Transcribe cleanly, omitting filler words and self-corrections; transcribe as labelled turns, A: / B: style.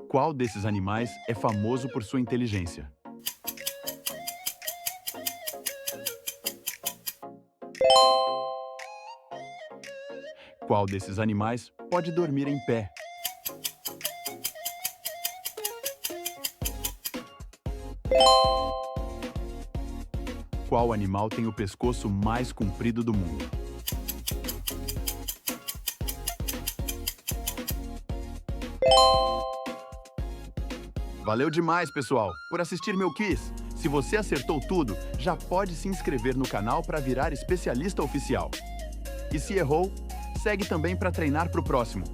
A: Qual desses animais é famoso por sua inteligência? Qual desses animais pode dormir em pé? Qual animal tem o pescoço mais comprido do mundo? Valeu demais, pessoal, por assistir meu quiz. Se você acertou tudo, já pode se inscrever no canal para virar especialista oficial. E se errou, segue também para treinar para o próximo.